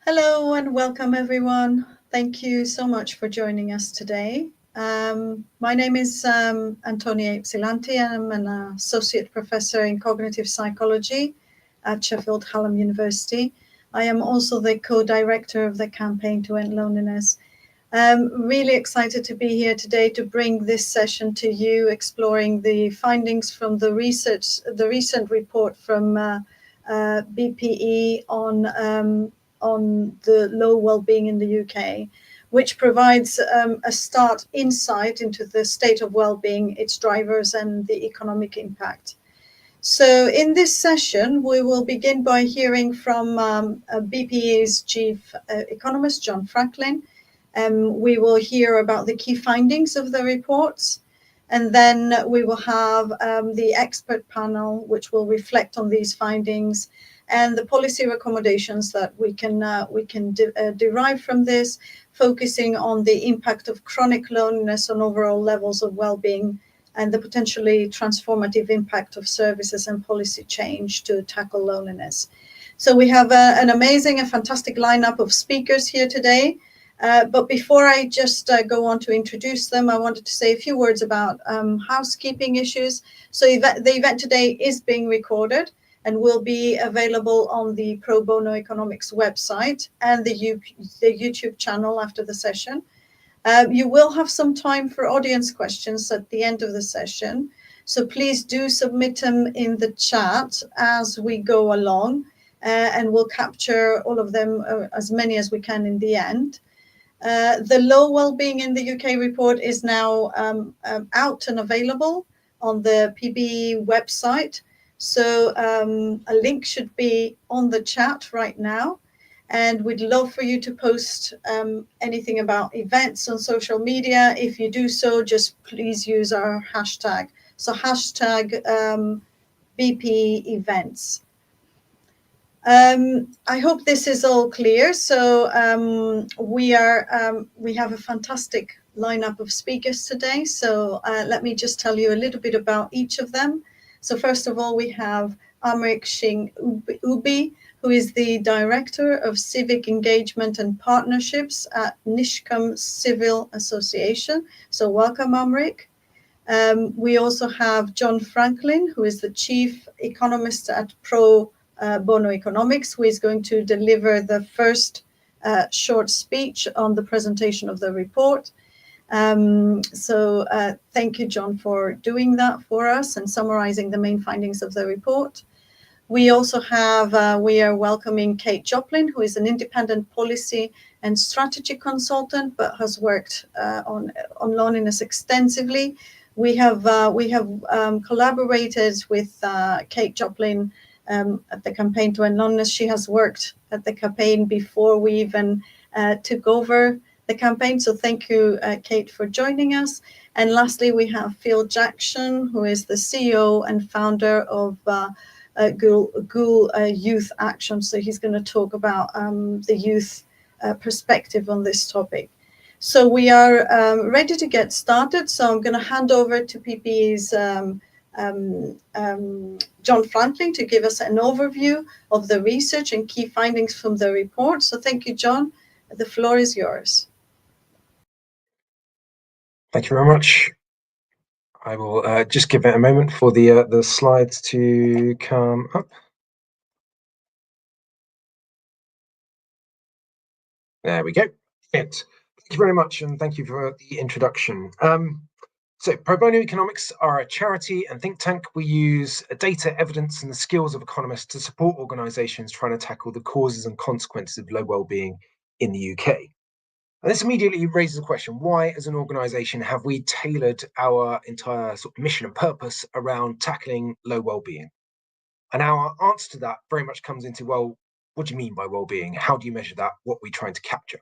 Hello and welcome everyone. Thank you so much for joining us today. My name is Antonia Ypsilanti and I'm an associate professor in cognitive psychology at Sheffield Hallam University. I am also the co-director of the campaign to end loneliness. Really excited to be here today to bring this session to you, exploring the findings from the recent report from BPE on the low well-being in the UK, which provides a start insight into the state of well-being, its drivers, and the economic impact. So in this session, we will begin by hearing from BPE's Chief Economist John Franklin. We will hear about the key findings of the reports, and then we will have the expert panel, which will reflect on these findings and the policy recommendations that we can derive from this, focusing on the impact of chronic loneliness on overall levels of well-being and the potentially transformative impact of services and policy change to tackle loneliness. So we have an amazing and fantastic lineup of speakers here today. But before I just go on to introduce them, I wanted to say a few words about housekeeping issues. So the event today is being recorded and will be available on the Pro Bono Economics website and the YouTube channel after the session. You will have some time for audience questions at the end of the session. So please do submit them in the chat as we go along, and we'll capture all of them, as many as we can in the end. The low well-being in the UK report is now out and available on the PBE website. So a link should be on the chat right now. And we'd love for you to post anything about events on social media. If you do so, just please use our hashtag. So hashtag BP events. I hope this is all clear. So we have a fantastic lineup of speakers today. So let me just tell you a little bit about each of them. So first of all, we have Amrik Singh Ubi, who is the Director of Civic Engagement and Partnerships at Nishcombe Civil Association. So welcome, Amrik. We also have John Franklin, who is the Chief Economist at Pro Bono Economics, who is going to deliver the first short speech on the presentation of the report. Thank you, John, for doing that for us and summarizing the main findings of the report. We also have, we are welcoming Kate Joplin, who is an independent policy and strategy consultant, but has worked on loneliness extensively. We have collaborated with Kate Joplin at the campaign to end loneliness. She has worked at the campaign before we even took over the campaign. So thank you, Kate, for joining us. And lastly, we have Phil Jackson, who is the CEO and founder of Ghoul Youth Action. So he's going to talk about the youth perspective on this topic. So we are ready to get started. So I'm going to hand over to PPE's John Franklin to give us an overview of the research and key findings from the report. So thank you, John. The floor is yours. Thank you very much. I will just give it a moment for the slides to come up. There we go. Thank you very much, and thank you for the introduction. So Pro Bono Economics are a charity and think tank. We use data, evidence, and the skills of economists to support organisations trying to tackle the causes and consequences of low well-being in the UK. And this immediately raises the question, why as an organisation have we tailored our entire sort of mission and purpose around tackling low well-being? And our answer to that very much comes into, well, what do you mean by well-being? How do you measure that? What are we trying to capture?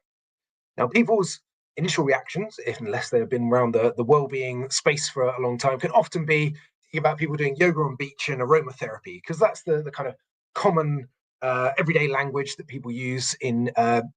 Now, people's initial reactions, unless they have been around the well-being space for a long time, can often be thinking about people doing yoga on beach and aromatherapy, because that's the kind of common everyday language that people use in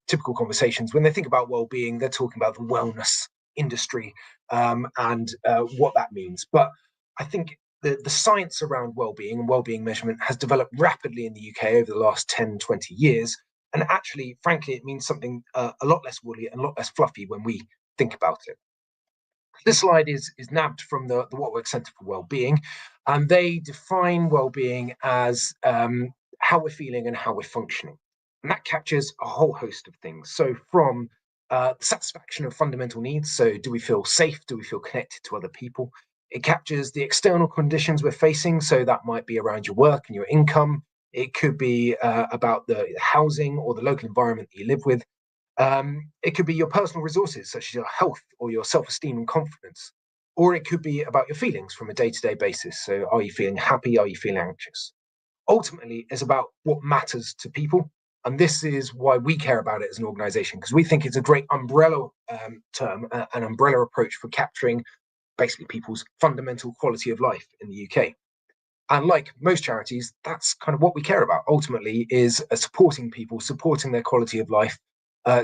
typical conversations. When they think about well-being, they're talking about the wellness industry and what that means. But I think the science around well-being and well-being measurement has developed rapidly in the UK over the last 10, 20 years. And actually, frankly, it means something a lot less woolly and a lot less fluffy when we think about it. This slide is nabbed from the Warwick Centre for Wellbeing, and they define wellbeing as how we're feeling and how we're functioning. And that captures a whole host of things. So from satisfaction of fundamental needs, so do we feel safe? Do we feel connected to other people? It captures the external conditions we're facing, so that might be around your work and your income. It could be about the housing or the local environment that you live with. It could be your personal resources, such as your health or your self-esteem and confidence. Or it could be about your feelings from a day-to-day basis. So are you feeling happy? Are you feeling anxious? Ultimately, it's about what matters to people. And this is why we care about it as an organization, because we think it's a great umbrella term, an umbrella approach for capturing basically people's fundamental quality of life in the UK. And like most charities, that's kind of what we care about ultimately, is supporting people, supporting their quality of life,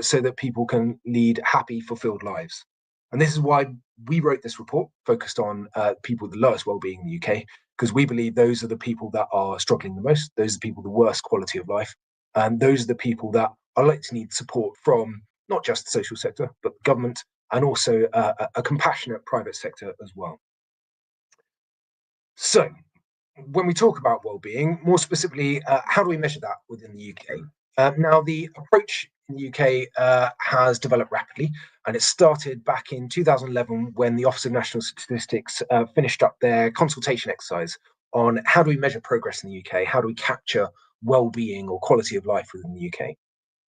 so that people can lead happy, fulfilled lives. And this is why we wrote this report focused on people with the lowest well-being in the UK, because we believe those are the people that are struggling the most. Those are the people with the worst quality of life. And those are the people that are likely to need support from not just the social sector, but the government, and also a compassionate private sector as well. So when we talk about well-being, more specifically, how do we measure that within the UK? Now, the approach in the UK has developed rapidly, and it started back in 2011 when the Office of National Statistics finished up their consultation exercise on how do we measure progress in the UK, how do we capture well-being or quality of life within the UK.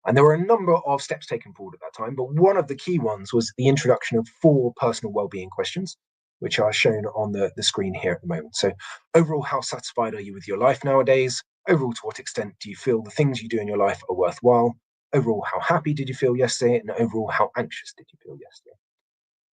And there were a number of steps taken forward at that time, but one of the key ones was the introduction of 4 personal well-being questions, which are shown on the screen here at the moment. So overall, how satisfied are you with your life nowadays? Overall, to what extent do you feel the things you do in your life are worthwhile? Overall, how happy did you feel yesterday? And overall, how anxious did you feel yesterday?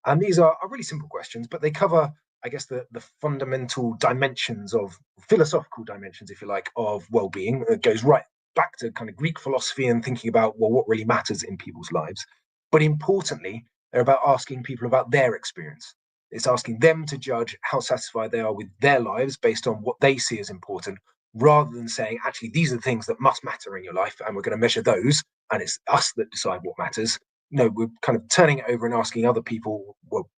And these are really simple questions, but they cover, I guess, the fundamental dimensions of philosophical dimensions, if you like, of well-being. It goes right back to kind of Greek philosophy and thinking about, well, what really matters in people's lives. But importantly, they're about asking people about their experience. It's asking them to judge how satisfied they are with their lives based on what they see as important, rather than saying, actually, these are the things that must matter in your life, and we're going to measure those, and it's us that decide what matters. No, we're kind of turning it over and asking other people, well,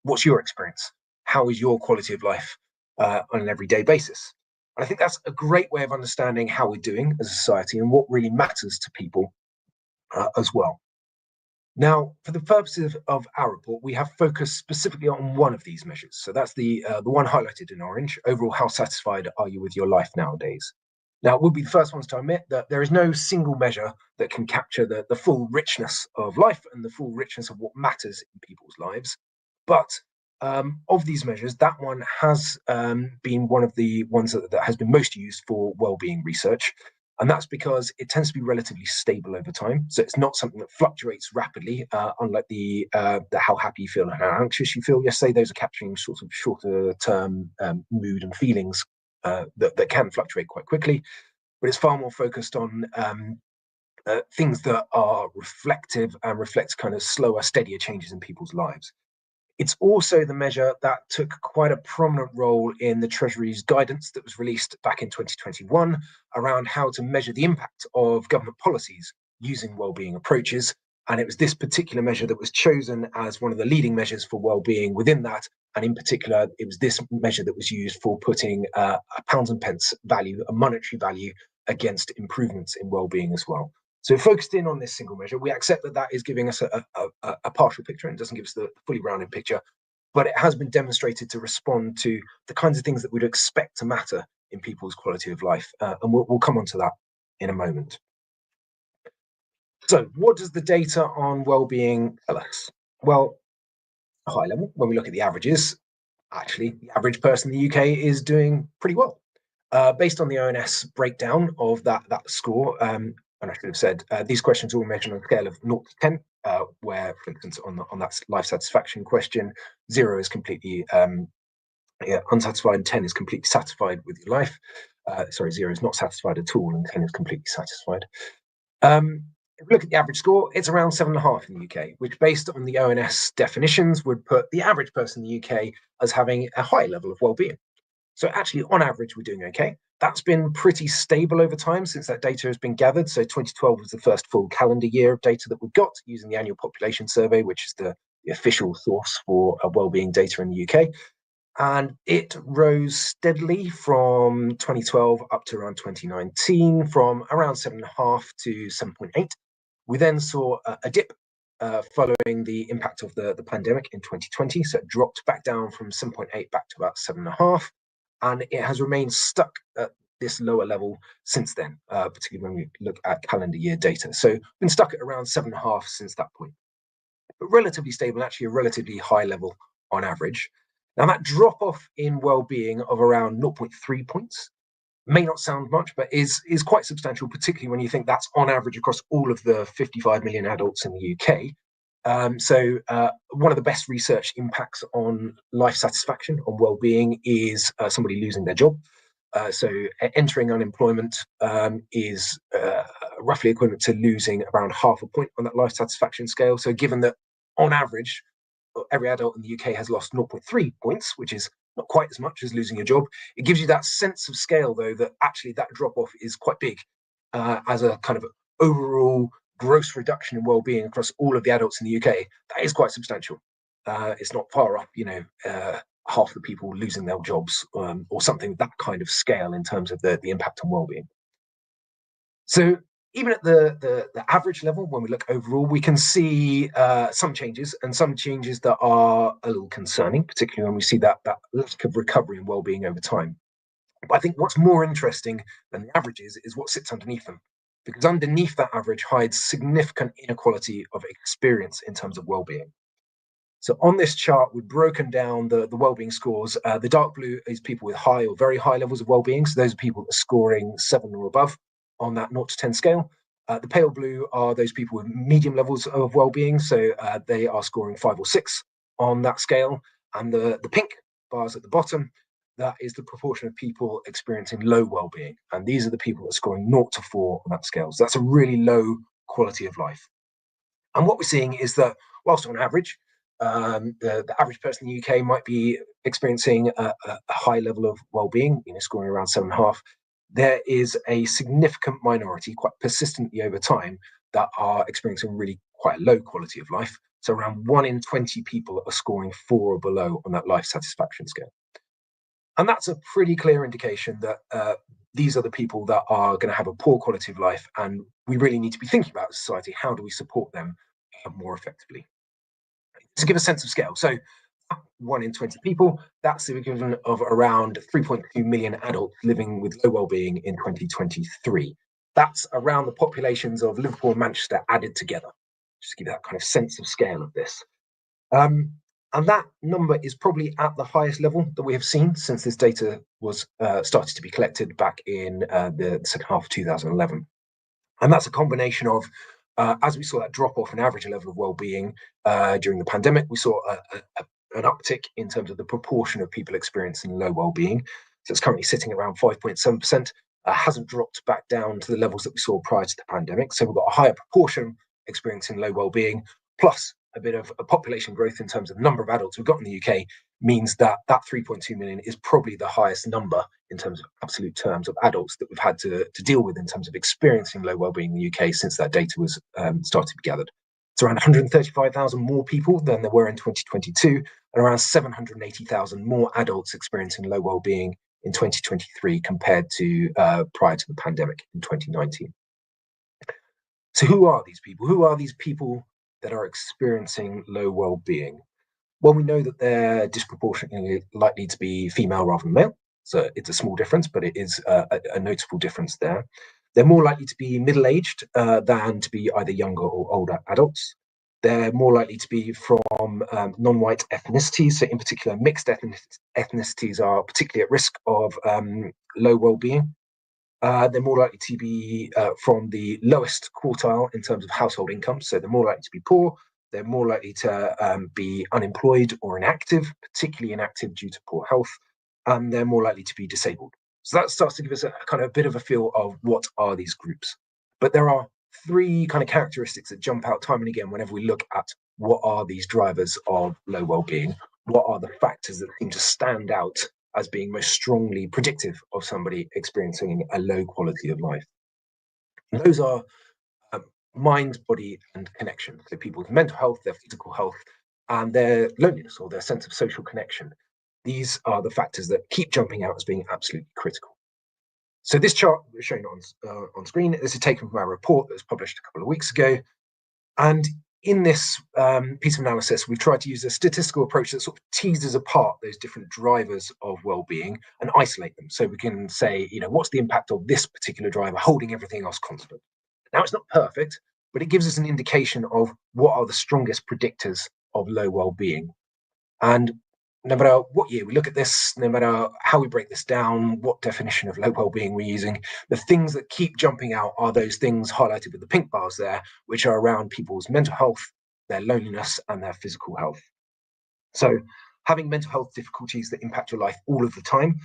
what's your experience? How is your quality of life on an everyday basis? And I think that's a great way of understanding how we're doing as a society and what really matters to people as well. Now, for the purposes of our report, we have focused specifically on one of these measures. So that's the one highlighted in orange. Overall, how satisfied are you with your life nowadays? Now, we'll be the first ones to admit that there is no single measure that can capture the full richness of life and the full richness of what matters in people's lives. But of these measures, that one has been one of the ones that has been most used for well-being research. And that's because it tends to be relatively stable over time. So it's not something that fluctuates rapidly, unlike the how happy you feel and how anxious you feel yesterday. Those are capturing sort of shorter term mood and feelings that can fluctuate quite quickly. But it's far more focused on things that are reflective and reflect kind of slower, steadier changes in people's lives. It's also the measure that took quite a prominent role in the Treasury's guidance that was released back in 2021 around how to measure the impact of government policies using wellbeing approaches. And it was this particular measure that was chosen as one of the leading measures for wellbeing within that. And in particular, it was this measure that was used for putting a pounds and pence value, a monetary value, against improvements in wellbeing as well. So focused in on this single measure, we accept that that is giving us a partial picture and doesn't give us the fully rounded picture, but it has been demonstrated to respond to the kinds of things that we'd expect to matter in people's quality of life. And we'll come on to that in a moment. So what does the data on well-being tell us? Well, at a high level, when we look at the averages, actually, the average person in the UK is doing pretty well. Based on the ONS breakdown of that score, and I should have said, these questions are all measured on a scale of 0 to 10, where, for instance, on that life satisfaction question, 0 is completely unsatisfied, and 10 is completely satisfied with your life. 0 is not satisfied at all, and 10 is completely satisfied. If we look at the average score, it's around 7.5 in the UK, which, based on the ONS definitions, would put the average person in the UK as having a high level of well-being. So actually, on average, we're doing okay. That's been pretty stable over time since that data has been gathered. So 2012 was the first full calendar year of data that we've got using the annual population survey, which is the official source for wellbeing data in the UK. And it rose steadily from 2012 up to around 2019, from around 7.5 to 7.8. We then saw a dip following the impact of the pandemic in 2020. So it dropped back down from 7.8 back to about 7.5. And it has remained stuck at this lower level since then, particularly when we look at calendar year data. So been stuck at around 7.5 since that point, but relatively stable, actually a relatively high level on average. Now that drop off in well-being of around 0.3 points may not sound much, but is quite substantial, particularly when you think that's on average across all of the 55 million adults in the UK. So one of the best research impacts on life satisfaction, on well-being, is somebody losing their job. So entering unemployment is roughly equivalent to losing around half a point on that life satisfaction scale. So given that on average, every adult in the UK has lost 0.3 points, which is not quite as much as losing a job, it gives you that sense of scale, though, that actually that drop-off is quite big as a kind of overall gross reduction in well-being across all of the adults in the UK. That is quite substantial. It's not far off, half the people losing their jobs or something that kind of scale in terms of the impact on well-being. So even at the average level, when we look overall, we can see some changes, and some changes that are a little concerning, particularly when we see that lack of recovery in well-being over time. But I think what's more interesting than the averages is what sits underneath them, because underneath that average hides significant inequality of experience in terms of well-being. So on this chart, we've broken down the well-being scores. The dark blue is people with high or very high levels of well-being. So those are people that are scoring 7 or above on that 0 to 10 scale. The pale blue are those people with medium levels of well-being. So they are scoring 5 or 6 on that scale. And the pink bars at the bottom, that is the proportion of people experiencing low well-being. And these are the people that are scoring 0 to 4 on that scale. So that's a really low quality of life. And what we're seeing is that whilst on average, the average person in the UK might be experiencing a high level of well-being, scoring around 7.5. There is a significant minority, quite persistently over time, that are experiencing really quite a low quality of life. So around 1 in 20 people are scoring 4 or below on that life satisfaction scale. And that's a pretty clear indication that these are the people that are going to have a poor quality of life, and we really need to be thinking about society, how do we support them more effectively? To give a sense of scale, so 1 in 20 people, that's the equivalent of around 3.2 million adults living with low well-being in 2023. That's around the populations of Liverpool and Manchester added together, just to give you that kind of sense of scale of this. And that number is probably at the highest level that we have seen since this data was started to be collected back in the second half of 2011. And that's a combination of, as we saw that drop off in average level of well-being during the pandemic, we saw an uptick in terms of the proportion of people experiencing low well-being. So it's currently sitting around 5.7%, hasn't dropped back down to the levels that we saw prior to the pandemic. So we've got a higher proportion experiencing low well-being, plus a bit of a population growth in terms of the number of adults we've got in the UK, means that 3.2 million is probably the highest number in terms of absolute terms of adults that we've had to deal with in terms of experiencing low well-being in the UK since that data was started to be gathered. It's around 135,000 more people than there were in 2022, and around 780,000 more adults experiencing low well-being in 2023 compared to prior to the pandemic in 2019. So who are these people? Who are these people that are experiencing low well-being? Well, we know that they're disproportionately likely to be female rather than male. So it's a small difference, but it is a notable difference there. They're more likely to be middle-aged than to be either younger or older adults. They're more likely to be from non-white ethnicities. So in particular, mixed ethnicities are particularly at risk of low well-being. They're more likely to be from the lowest quartile in terms of household income. So they're more likely to be poor. They're more likely to be unemployed or inactive, particularly inactive due to poor health. And they're more likely to be disabled. So that starts to give us a kind of a bit of a feel of what are these groups. But there are 3 kind of characteristics that jump out time and again whenever we look at what are these drivers of low well-being, what are the factors that seem to stand out as being most strongly predictive of somebody experiencing a low quality of life. And those are mind, body, and connection. So people's mental health, their physical health, and their loneliness or their sense of social connection. These are the factors that keep jumping out as being absolutely critical. So this chart we're showing on screen, this is taken from our report that was published a couple of weeks ago. And in this piece of analysis, we've tried to use a statistical approach that sort of teases apart those different drivers of well-being and isolate them. So we can say, what's the impact of this particular driver holding everything else constant? Now, it's not perfect, but it gives us an indication of what are the strongest predictors of low well-being. And no matter what year we look at this, no matter how we break this down, what definition of low well-being we're using, the things that keep jumping out are those things highlighted with the pink bars there, which are around people's mental health, their loneliness, and their physical health. So having mental health difficulties that impact your life all of the time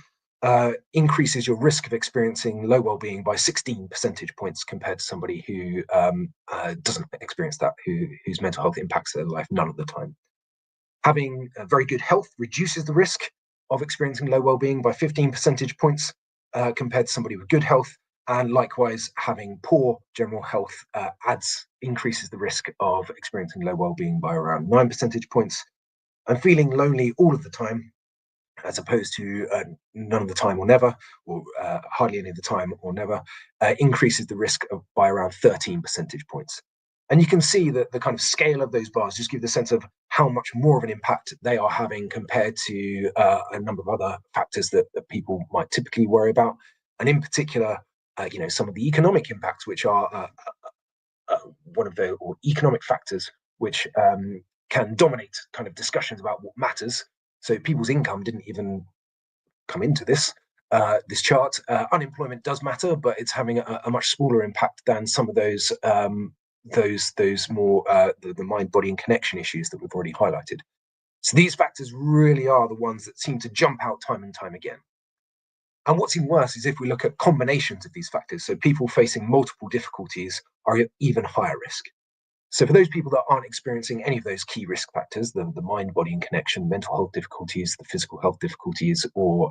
increases your risk of experiencing low well-being by 16 percentage points compared to somebody who doesn't experience that, whose mental health impacts their life none of the time. Having very good health reduces the risk of experiencing low well-being by 15 percentage points compared to somebody with good health. And likewise, having poor general health increases the risk of experiencing low well-being by around 9 percentage points. And feeling lonely all of the time, as opposed to none of the time or never, or hardly any of the time or never, increases the risk by around 13 percentage points. And you can see that the kind of scale of those bars just give the sense of how much more of an impact they are having compared to a number of other factors that people might typically worry about. And in particular, some of the economic impacts, which are one of the economic factors which can dominate kind of discussions about what matters. So people's income didn't even come into this chart. Unemployment does matter, but it's having a much smaller impact than some of those more the mind, body, and connection issues that we've already highlighted. So these factors really are the ones that seem to jump out time and time again. And what's even worse is if we look at combinations of these factors. So people facing multiple difficulties are at even higher risk. So for those people that aren't experiencing any of those key risk factors, the mind, body, and connection, mental health difficulties, the physical health difficulties, or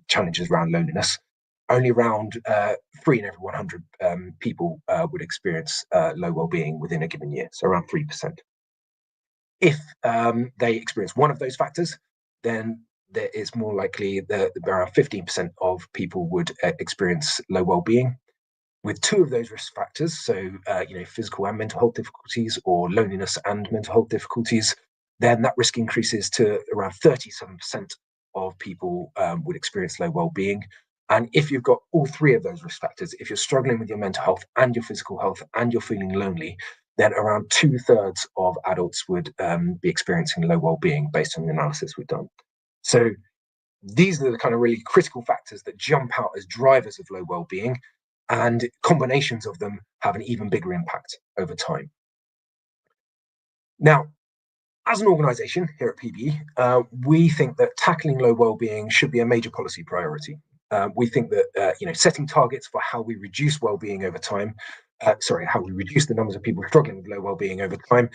challenges around loneliness, only around 3 in every 100 people would experience low well-being within a given year, so around 3%. If they experience one of those factors, then it's more likely that around 15% of people would experience low well-being. With 2 of those risk factors, so physical and mental health difficulties, or loneliness and mental health difficulties, then that risk increases to around 37% of people would experience low well-being. And if you've got all 3 of those risk factors, if you're struggling with your mental health and your physical health and you're feeling lonely, then around 2/3 of adults would be experiencing low well-being based on the analysis we've done. So these are the kind of really critical factors that jump out as drivers of low well-being, and combinations of them have an even bigger impact over time. Now, as an organisation here at PBE, we think that tackling low well-being should be a major policy priority. We think that setting targets for how we reduce well-being over time, how we reduce the numbers of people struggling with low well-being over time,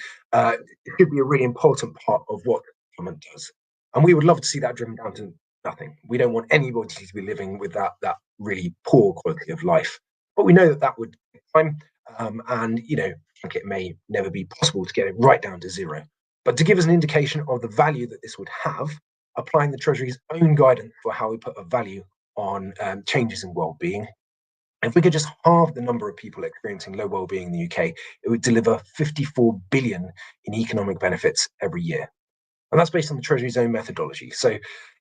should be a really important part of what government does. And we would love to see that driven down to nothing. We don't want anybody to be living with that really poor quality of life. But we know that would take time, and it may never be possible to get it right down to zero. But to give us an indication of the value that this would have, applying the Treasury's own guidance for how we put a value on changes in well-being, if we could just halve the number of people experiencing low well-being in the UK, it would deliver 54 billion in economic benefits every year. And that's based on the Treasury's own methodology. So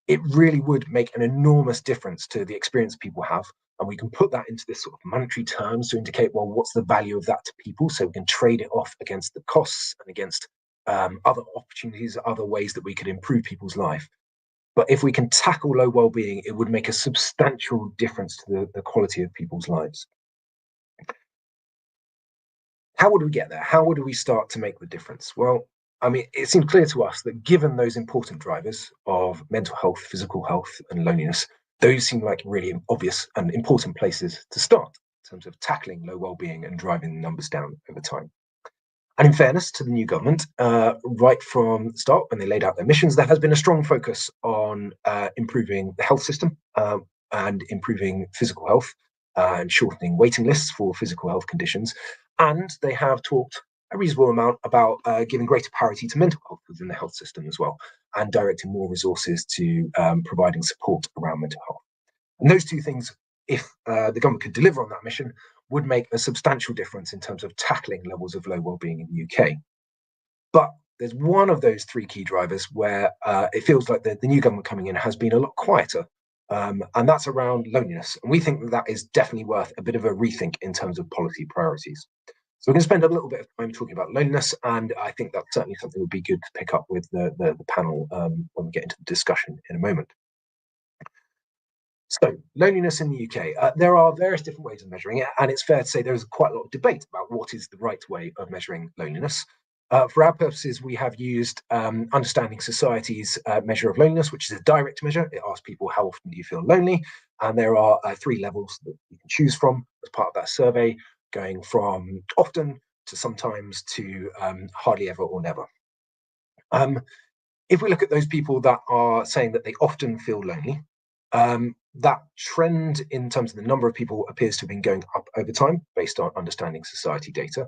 it really would make an enormous difference to the experience people have. And we can put that into this sort of monetary terms to indicate, well, what's the value of that to people? So we can trade it off against the costs and against other opportunities, other ways that we could improve people's life. But if we can tackle low well-being, it would make a substantial difference to the quality of people's lives. How would we get there? How would we start to make the difference? Well, I mean, it seemed clear to us that given those important drivers of mental health, physical health, and loneliness, those seem like really obvious and important places to start in terms of tackling low well-being and driving the numbers down over time. And in fairness to the new government, right from the start, when they laid out their missions, there has been a strong focus on improving the health system and improving physical health and shortening waiting lists for physical health conditions. And they have talked a reasonable amount about giving greater parity to mental health within the health system as well, and directing more resources to providing support around mental health. And those two things, if the government could deliver on that mission, would make a substantial difference in terms of tackling levels of low well-being in the UK. But there's one of those three key drivers where it feels like the new government coming in has been a lot quieter, and that's around loneliness. And we think that is definitely worth a bit of a rethink in terms of policy priorities. So we're going to spend a little bit of time talking about loneliness, and I think that's certainly something that would be good to pick up with the panel when we get into the discussion in a moment. So, loneliness in the UK. There are various different ways of measuring it, and it's fair to say there is quite a lot of debate about what is the right way of measuring loneliness. For our purposes, we have used Understanding Society's measure of loneliness, which is a direct measure. It asks people, how often do you feel lonely? And there are 3 levels that you can choose from as part of that survey, going from often to sometimes to hardly ever or never. If we look at those people that are saying that they often feel lonely, that trend in terms of the number of people appears to have been going up over time based on Understanding Society data.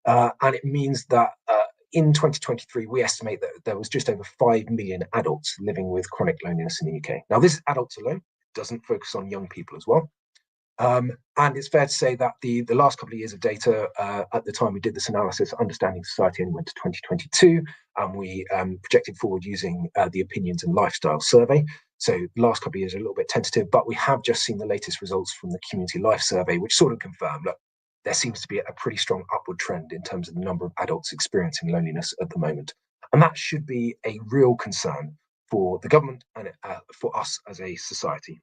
And it means that in 2023, we estimate that there was just over 5 million adults living with chronic loneliness in the UK. Now, this is adults alone, doesn't focus on young people as well. And it's fair to say that the last couple of years of data, at the time we did this analysis, Understanding Society only went to 2022, and we projected forward using the Opinions and Lifestyle Survey. So the last couple of years are a little bit tentative, but we have just seen the latest results from the Community Life Survey, which sort of confirm that there seems to be a pretty strong upward trend in terms of the number of adults experiencing loneliness at the moment. And that should be a real concern for the government and for us as a society.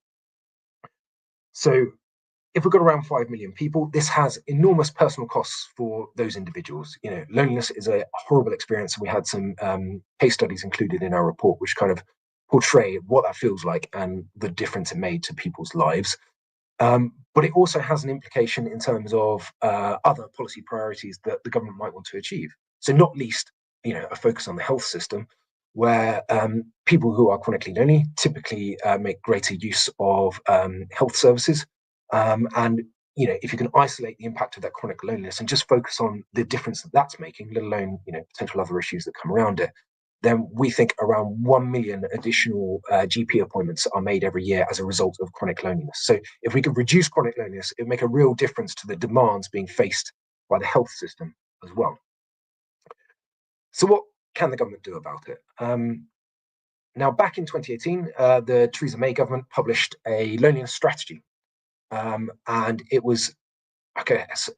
So if we've got around 5 million people, this has enormous personal costs for those individuals. You know, loneliness is a horrible experience. We had some case studies included in our report, which kind of portray what that feels like and the difference it made to people's lives. But it also has an implication in terms of other policy priorities that the government might want to achieve. So not least, you know, a focus on the health system, where people who are chronically lonely typically make greater use of health services. And you know, if you can isolate the impact of that chronic loneliness and just focus on the difference that that's making, let alone, you know, potential other issues that come around it, then we think around 1 million additional GP appointments are made every year as a result of chronic loneliness. So if we could reduce chronic loneliness, it would make a real difference to the demands being faced by the health system as well. So what can the government do about it? Now, back in 2018, the Theresa May government published a loneliness strategy. And it was, I guess,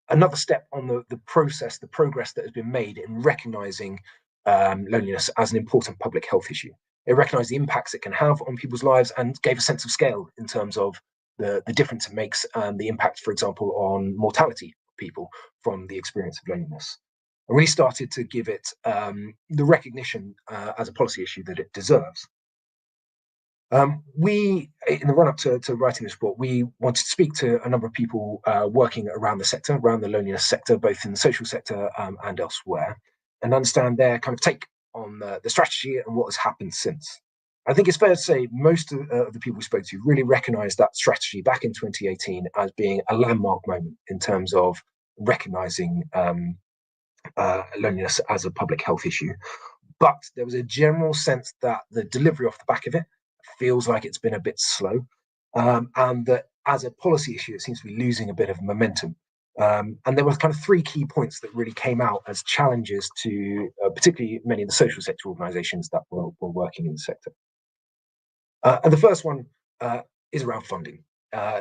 another step on the process, the progress that has been made in recognising loneliness as an important public health issue. It recognised the impacts it can have on people's lives and gave a sense of scale in terms of the difference it makes and the impact, for example, on mortality of people from the experience of loneliness. And really started to give it the recognition as a policy issue that it deserves. We, in the run-up to writing this report, we wanted to speak to a number of people working around the sector, around the loneliness sector, both in the social sector and elsewhere, and understand their kind of take on the strategy and what has happened since. I think it's fair to say most of the people we spoke to really recognised that strategy back in 2018 as being a landmark moment in terms of recognising loneliness as a public health issue. But there was a general sense that the delivery off the back of it feels like it's been a bit slow, and that as a policy issue, it seems to be losing a bit of momentum. And there were kind of 3 key points that really came out as challenges to particularly many of the social sector organisations that were working in the sector. And the first one is around funding.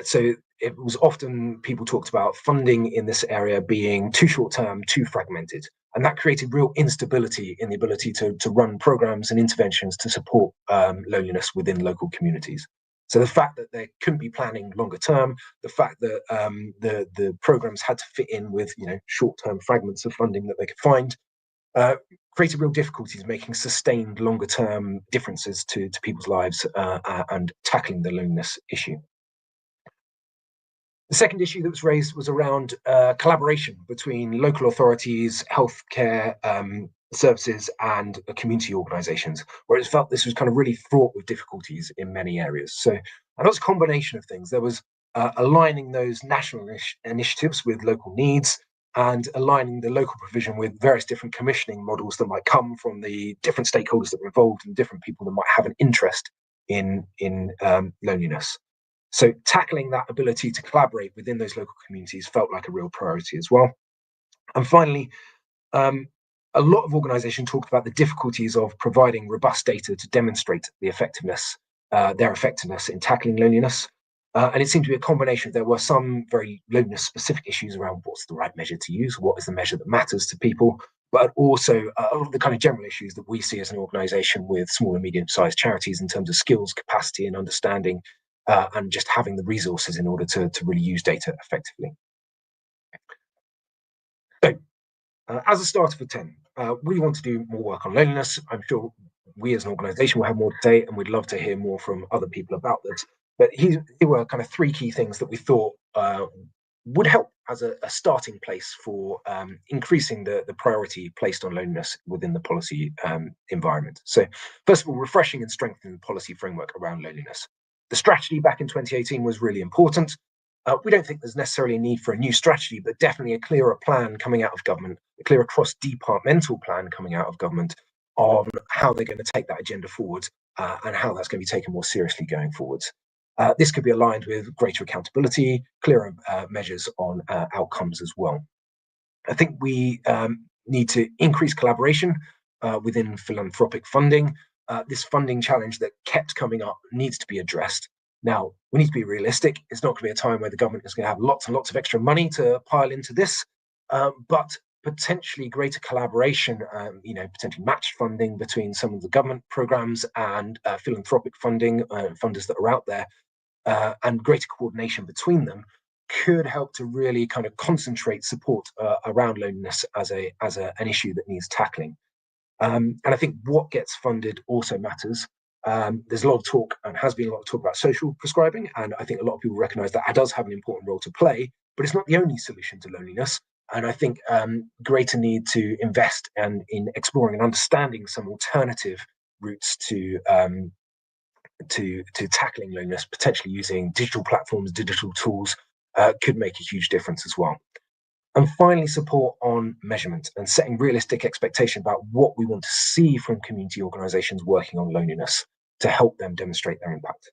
So it was often people talked about funding in this area being too short-term, too fragmented. And that created real instability in the ability to run programs and interventions to support loneliness within local communities. So the fact that they couldn't be planning longer term, the fact that the programs had to fit in with, you know, short-term fragments of funding that they could find, created real difficulties making sustained longer-term differences to people's lives and tackling the loneliness issue. The second issue that was raised was around collaboration between local authorities, healthcare services, and community organisations, where it felt this was kind of really fraught with difficulties in many areas. So, and that was a combination of things. There was aligning those national initiatives with local needs, and aligning the local provision with various different commissioning models that might come from the different stakeholders that were involved and different people that might have an interest in loneliness. So tackling that ability to collaborate within those local communities felt like a real priority as well. And finally, a lot of organisations talked about the difficulties of providing robust data to demonstrate the effectiveness, their effectiveness in tackling loneliness. And it seemed to be a combination. There were some very loneliness-specific issues around what's the right measure to use, what is the measure that matters to people, but also a lot of the kind of general issues that we see as an organisation with small and medium-sized charities in terms of skills, capacity, and understanding, and just having the resources in order to really use data effectively. So, as a starter for 10, we want to do more work on loneliness. I'm sure we as an organisation will have more to say, and we'd love to hear more from other people about this. But here were kind of 3 key things that we thought would help as a starting place for increasing the priority placed on loneliness within the policy environment. So, first of all, refreshing and strengthening the policy framework around loneliness. The strategy back in 2018 was really important. We don't think there's necessarily a need for a new strategy, but definitely a clearer plan coming out of government, a clearer cross-departmental plan coming out of government on how they're going to take that agenda forward and how that's going to be taken more seriously going forwards. This could be aligned with greater accountability, clearer measures on outcomes as well. I think we need to increase collaboration within philanthropic funding. This funding challenge that kept coming up needs to be addressed. Now, we need to be realistic. It's not going to be a time where the government is going to have lots and lots of extra money to pile into this, but potentially greater collaboration, potentially matched funding between some of the government programs and philanthropic funding funders that are out there, and greater coordination between them could help to really kind of concentrate support around loneliness as an issue that needs tackling. And I think what gets funded also matters. There's a lot of talk, and has been a lot of talk, about social prescribing, and I think a lot of people recognise that does have an important role to play, but it's not the only solution to loneliness. And I think greater need to invest in exploring and understanding some alternative routes to tackling loneliness, potentially using digital platforms, digital tools, could make a huge difference as well. And finally, support on measurement and setting realistic expectation about what we want to see from community organisations working on loneliness to help them demonstrate their impact.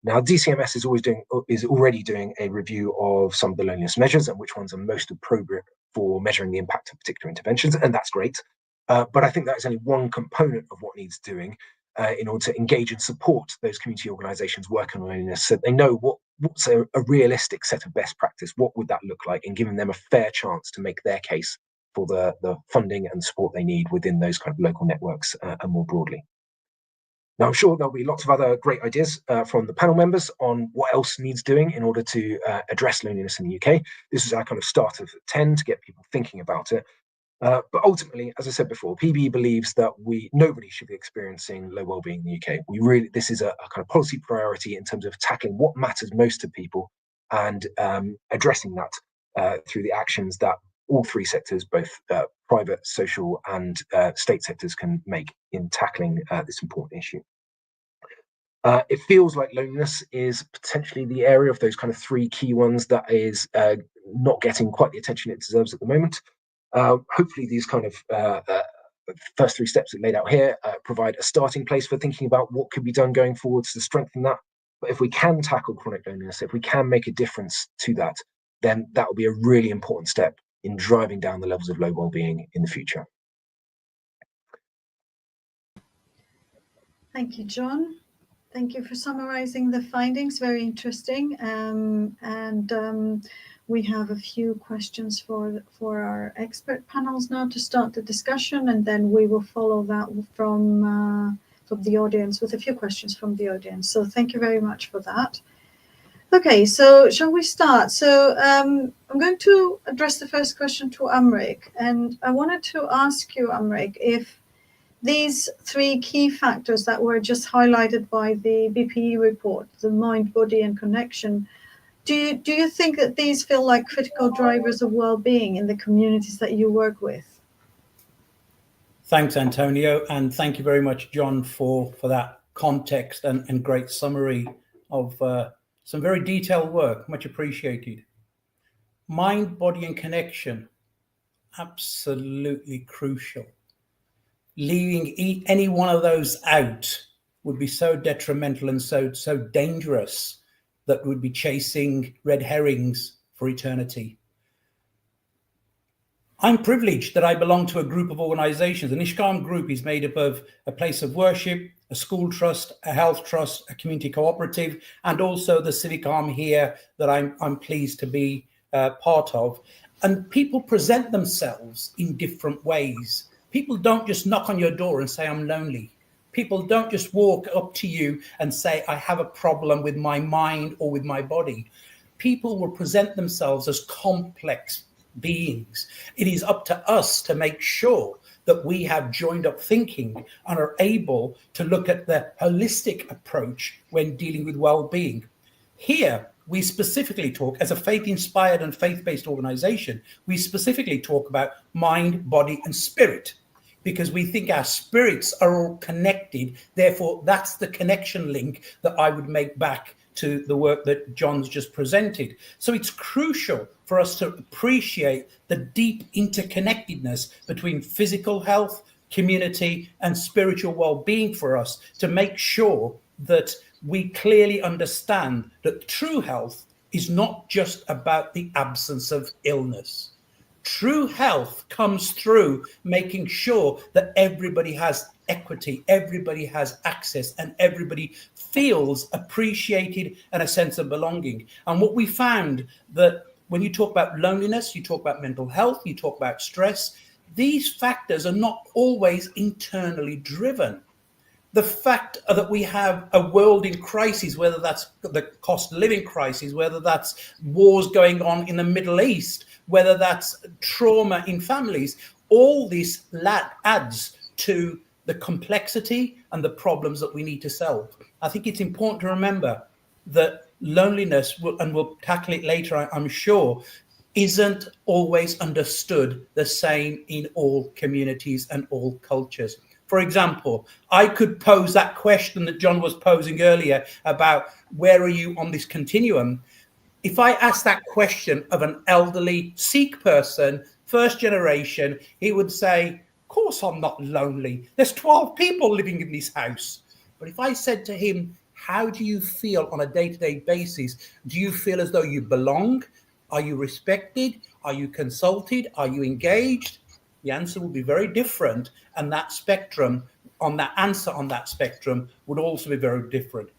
Now, DCMS is already doing a review of some of the loneliness measures and which ones are most appropriate for measuring the impact of particular interventions, and that's great. But I think that is only one component of what needs doing in order to engage and support those community organisations working on loneliness, so they know what's a realistic set of best practice, what would that look like, and giving them a fair chance to make their case for the funding and support they need within those kind of local networks and more broadly. Now, I'm sure there'll be lots of other great ideas from the panel members on what else needs doing in order to address loneliness in the UK. This is our kind of start of 10 to get people thinking about it. But ultimately, as I said before, PBE believes that nobody should be experiencing low wellbeing in the UK. This is a kind of policy priority in terms of tackling what matters most to people and addressing that through the actions that all 3 sectors, both private, social, and state sectors, can make in tackling this important issue. It feels like loneliness is potentially the area of those kind of 3 key ones that is not getting quite the attention it deserves at the moment. Hopefully these kind of first 3 steps that laid out here provide a starting place for thinking about what could be done going forwards to strengthen that. But if we can tackle chronic loneliness, if we can make a difference to that, then that will be a really important step in driving down the levels of low well-being in the future. Thank you, John. Thank you for summarizing the findings. Very interesting. We have a few questions for our expert panels now to start the discussion, and then we will follow that from the audience with a few questions from the audience. So thank you very much for that. Okay, so shall we start? So I'm going to address the first question to Amrik, and I wanted to ask you, Amrik, if these 3 key factors that were just highlighted by the BPE report, the mind, body, and connection, Do you think that these feel like critical drivers of well-being in the communities that you work with? Thanks, Antonio, and thank you very much, John, for that context and great summary of some very detailed work. Much appreciated. Mind, body, and connection, absolutely crucial. Leaving any one of those out would be so detrimental and so dangerous that we'd be chasing red herrings for eternity. I'm privileged that I belong to a group of organizations. The Nishkam group is made up of a place of worship, a school trust, a health trust, a community cooperative, and also the civic arm here that I'm pleased to be part of. And people present themselves in different ways. People don't just knock on your door and say, I'm lonely. People don't just walk up to you and say, I have a problem with my mind or with my body. People will present themselves as complex beings. It is up to us to make sure that we have joined up thinking and are able to look at the holistic approach when dealing with well-being. Here, we specifically talk, as a faith-inspired and faith-based organization, we specifically talk about mind, body, and spirit, because we think our spirits are all connected. Therefore, that's the connection link that I would make back to the work that John's just presented. So it's crucial for us to appreciate the deep interconnectedness between physical health, community, and spiritual well-being for us to make sure that we clearly understand that true health is not just about the absence of illness. True health comes through making sure that everybody has equity, everybody has access, and everybody feels appreciated and a sense of belonging. And what we found that when you talk about loneliness, you talk about mental health, you talk about stress, these factors are not always internally driven. The fact that we have a world in crisis, whether that's the cost of living crisis, whether that's wars going on in the Middle East, whether that's trauma in families, all this adds to the complexity and the problems that we need to solve. I think it's important to remember that loneliness, and we'll tackle it later, I'm sure, isn't always understood the same in all communities and all cultures. For example, I could pose that question that John was posing earlier about where are you on this continuum? If I ask that question of an elderly Sikh person, first generation, he would say, of course I'm not lonely. There's 12 people living in this house. But if I said to him, how do you feel on a day-to-day basis? Do you feel as though you belong? Are you respected? Are you consulted? Are you engaged? The answer would be very different. And that spectrum, on that answer on that spectrum, would also be very different.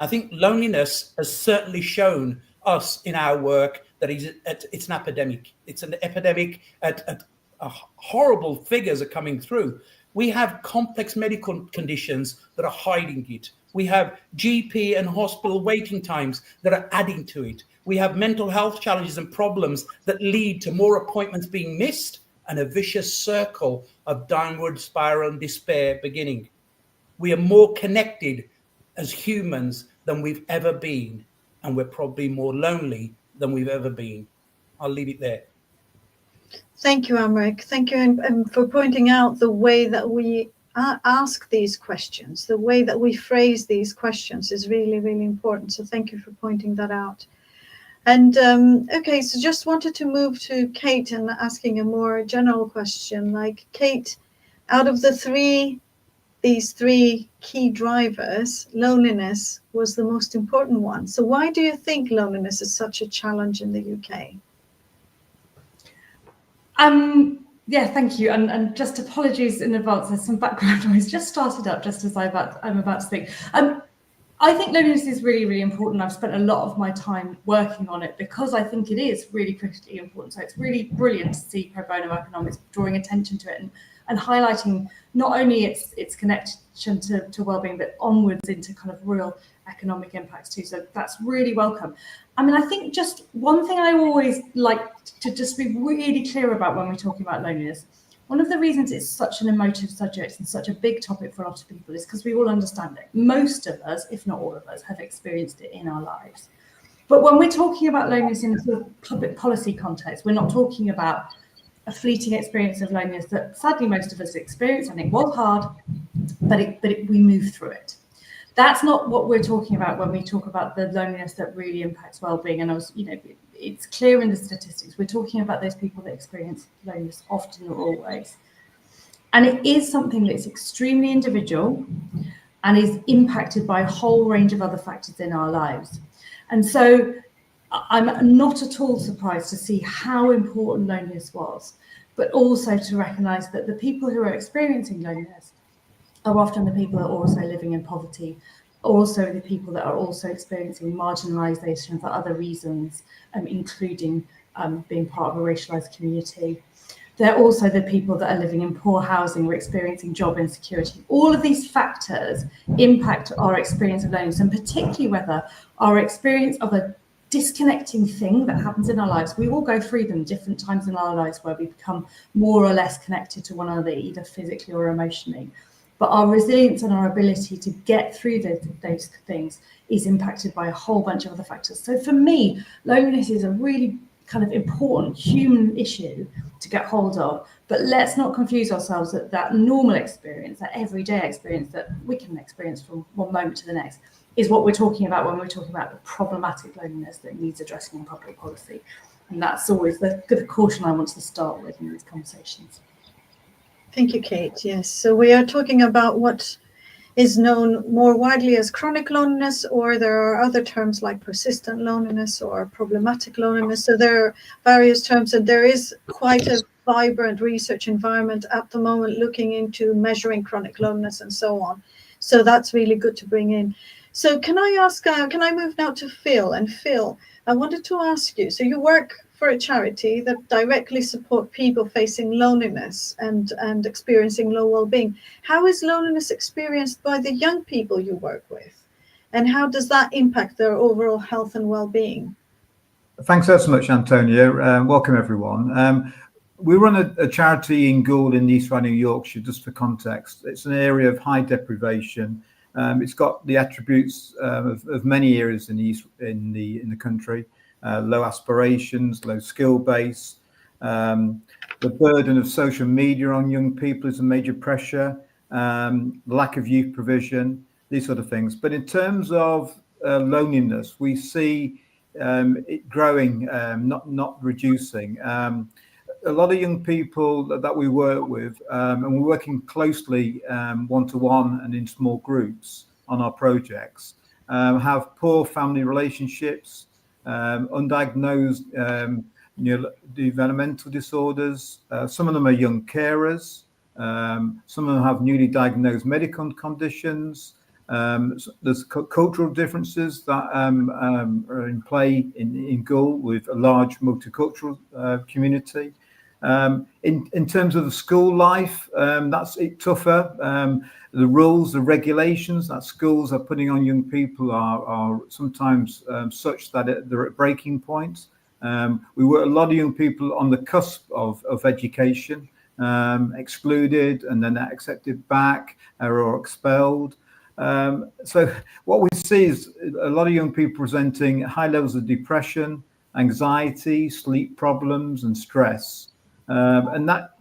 I think loneliness has certainly shown us in our work that it's an epidemic. It's an epidemic at horrible figures are coming through. We have complex medical conditions that are hiding it. We have GP and hospital waiting times that are adding to it. We have mental health challenges and problems that lead to more appointments being missed and a vicious circle of downward spiral and despair beginning. We are more connected as humans than we've ever been, and we're probably more lonely than we've ever been. I'll leave it there. Thank you, Amrik. Thank you and for pointing out the way that we ask these questions, the way that we phrase these questions is really, really important. So thank you for pointing that out. And okay, so just wanted to move to Kate and asking a more general question. Like, Kate, out of these three key drivers, loneliness was the most important one. So why do you think loneliness is such a challenge in the UK? Yeah, thank you. And just apologies in advance, there's some background noise just started up just as I'm about to speak. I think loneliness is really, really important. I've spent a lot of my time working on it because I think it is really critically important. So it's really brilliant to see Pro Bono Economics drawing attention to it and highlighting not only its connection to wellbeing, but onwards into kind of real economic impacts too. So that's really welcome. I mean, I think just one thing I always like to just be really clear about when we're talking about loneliness, one of the reasons it's such an emotive subject and such a big topic for a lot of people is because we all understand it. Most of us, if not all of us, have experienced it in our lives. But when we're talking about loneliness in a sort of public policy context, we're not talking about a fleeting experience of loneliness that sadly most of us experience, and it was hard, but we move through it. That's not what we're talking about when we talk about the loneliness that really impacts well-being. And it's clear in the statistics, we're talking about those people that experience loneliness often or always. And it is something that's extremely individual and is impacted by a whole range of other factors in our lives. And so I'm not at all surprised to see how important loneliness was, but also to recognise that the people who are experiencing loneliness are often the people that are also living in poverty, also the people that are also experiencing marginalisation for other reasons, including being part of a racialised community. They're also the people that are living in poor housing or experiencing job insecurity. All of these factors impact our experience of loneliness, and particularly whether our experience of a disconnecting thing that happens in our lives. We all go through them different times in our lives where we become more or less connected to one another, either physically or emotionally. But our resilience and our ability to get through those things is impacted by a whole bunch of other factors. So for me, loneliness is a really kind of important human issue to get hold of. But let's not confuse ourselves that normal experience, that everyday experience that we can experience from one moment to the next, is what we're talking about when we're talking about the problematic loneliness that needs addressing in public policy. And that's always the caution I want to start with in these conversations. Thank you, Kate. Yes, so we are talking about what is known more widely as chronic loneliness, or there are other terms like persistent loneliness or problematic loneliness. So there are various terms, and there is quite a vibrant research environment at the moment looking into measuring chronic loneliness and so on. So that's really good to bring in. So can I move now to Phil? And Phil, I wanted to ask you, so you work for a charity that directly support people facing loneliness and experiencing low well-being. How is loneliness experienced by the young people you work with? And how does that impact their overall health and well-being? Thanks so much, Antonia. Welcome, everyone. We run a charity in Goole in East Riding of Yorkshire, just for context. It's an area of high deprivation. It's got the attributes of many areas in the country. Low aspirations, low skill base. The burden of social media on young people is a major pressure. Lack of youth provision, these sort of things. But in terms of loneliness, we see it growing, not reducing. A lot of young people that we work with, and we're working closely one-to-one and in small groups on our projects, have poor family relationships, undiagnosed developmental disorders. Some of them are young carers. Some of them have newly diagnosed medical conditions. There's cultural differences that are in play in Goole with a large multicultural community. In terms of the school life, that's tougher. The rules, the regulations that schools are putting on young people are sometimes such that they're at breaking points. We work a lot of young people on the cusp of education, excluded and then accepted back or expelled. So what we see is a lot of young people presenting high levels of depression, anxiety, sleep problems and stress. And that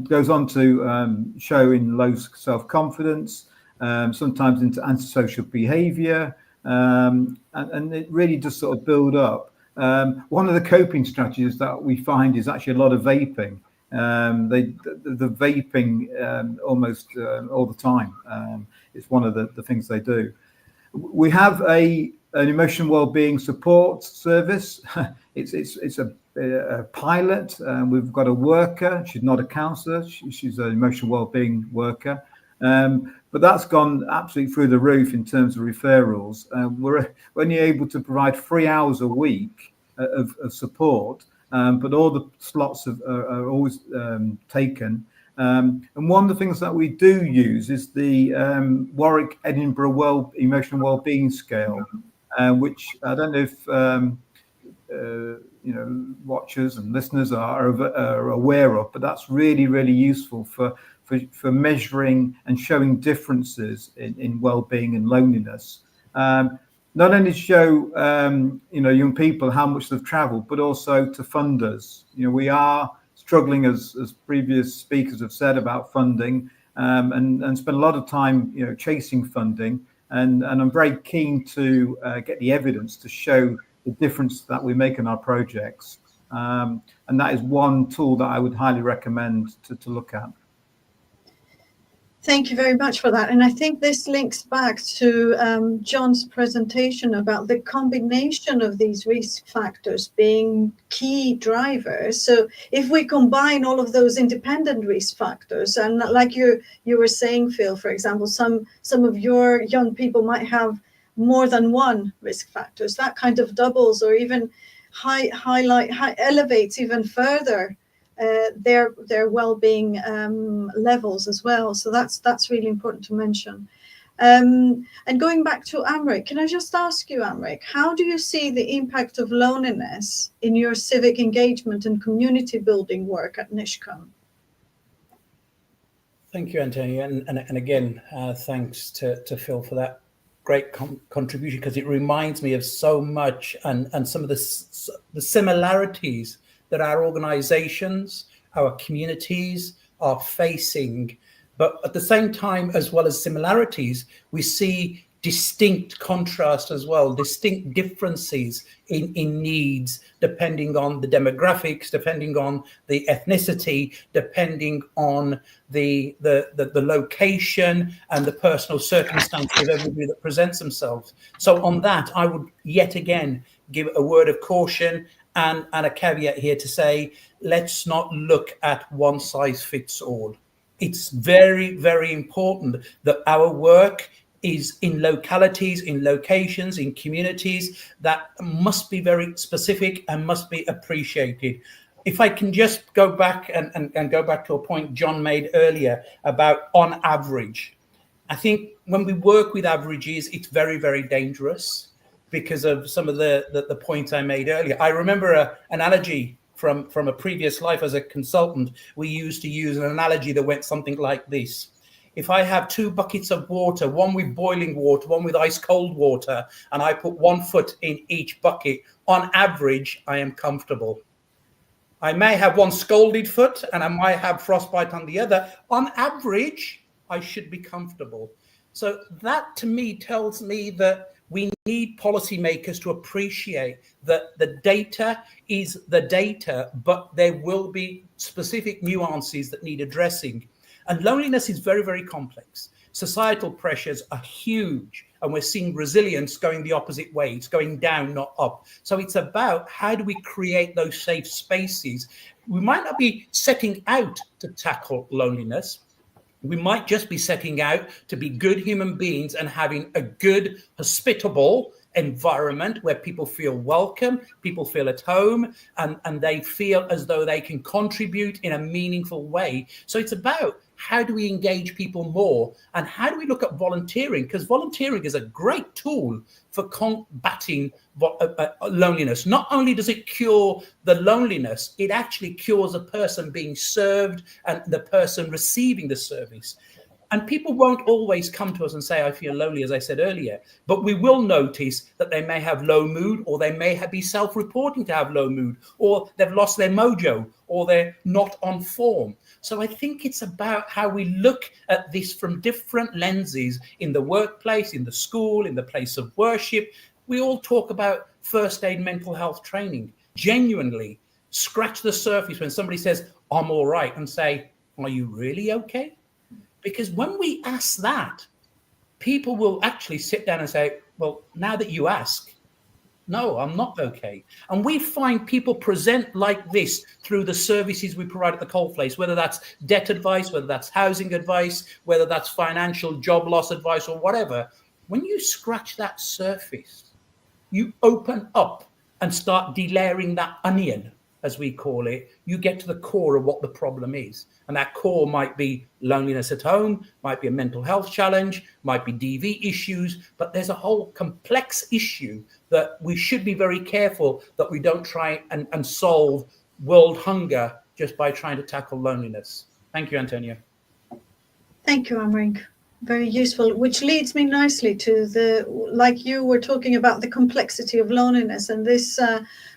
goes on to show in low self-confidence, sometimes into antisocial behavior, and it really does sort of build up. One of the coping strategies that we find is actually a lot of vaping. The vaping almost all the time. It's one of the things they do. We have an emotional wellbeing support service. It's a pilot. We've got a worker. She's not a counsellor. She's an emotional wellbeing worker. But that's gone absolutely through the roof in terms of referrals. We're only able to provide 3 hours a week of support, but all the slots are always taken. And one of the things that we do use is the Warwick Edinburgh Emotional Wellbeing Scale, which I don't know if watchers and listeners are aware of, but that's really, really useful for measuring and showing differences in well-being and loneliness. not only show young people how much they've travelled, but also to funders. We are struggling, as previous speakers have said, about funding, and spend a lot of time chasing funding. And I'm very keen to get the evidence to show the difference that we make in our projects. And that is one tool that I would highly recommend to look at. Thank you very much for that. And I think this links back to John's presentation about the combination of these risk factors being key drivers. So if we combine all of those independent risk factors, and like you were saying, Phil, for example, some of your young people might have more than one risk factors, that kind of doubles or even elevates even further their well-being levels as well. So that's really important to mention. And going back to Amrik, can I just ask you, Amrik, how do you see the impact of loneliness in your civic engagement and community building work at NISHCOM? Thank you, Antonia, and again, thanks to Phil for that great contribution, because it reminds me of so much and some of the similarities that our organizations, our communities are facing. But at the same time, as well as similarities, we see distinct contrast as well, distinct differences in needs, depending on the demographics, depending on the ethnicity, depending on the location and the personal circumstances of everybody that presents themselves. So on that, I would yet again give a word of caution and a caveat here to say, let's not look at one size fits all. It's very, very important that our work is in localities, in locations, in communities that must be very specific and must be appreciated. If I can just go back and go back to a point John made earlier about on average, I think when we work with averages, it's very, very dangerous because of some of the points I made earlier. I remember an analogy from a previous life as a consultant. We used to use an analogy that went something like this. If I have two buckets of water, one with boiling water, one with ice cold water, and I put 1 foot in each bucket, on average, I am comfortable. I may have one scalded foot and I might have frostbite on the other. On average, I should be comfortable. So that to me tells me that we need policymakers to appreciate that the data is the data, but there will be specific nuances that need addressing. And loneliness is very, very complex. Societal pressures are huge, and we're seeing resilience going the opposite way. It's going down, not up. So it's about how do we create those safe spaces. We might not be setting out to tackle loneliness. We might just be setting out to be good human beings and having a good, hospitable environment where people feel welcome, people feel at home, and they feel as though they can contribute in a meaningful way. So it's about how do we engage people more, and how do we look at volunteering? Because volunteering is a great tool for combating loneliness. Not only does it cure the loneliness, it actually cures a person being served and the person receiving the service. And people won't always come to us and say, I feel lonely, as I said earlier, but we will notice that they may have low mood, or they may be self-reporting to have low mood, or they've lost their mojo, or they're not on form. So I think it's about how we look at this from different lenses in the workplace, in the school, in the place of worship. We all talk about first aid mental health training. Genuinely scratch the surface when somebody says, I'm all right, and say, are you really okay? Because when we ask that, people will actually sit down and say, well, now that you ask, no, I'm not okay. And we find people present like this through the services we provide at the coalface, whether that's debt advice, whether that's housing advice, whether that's financial job loss advice or whatever. When you scratch that surface, you open up and start delayering that onion, as we call it, you get to the core of what the problem is. And that core might be loneliness at home, might be a mental health challenge, might be DV issues, but there's a whole complex issue that we should be very careful that we don't try and solve world hunger just by trying to tackle loneliness. Thank you, Antonia. Thank you, Amrik. Very useful, which leads me nicely to like you were talking about, the complexity of loneliness, and this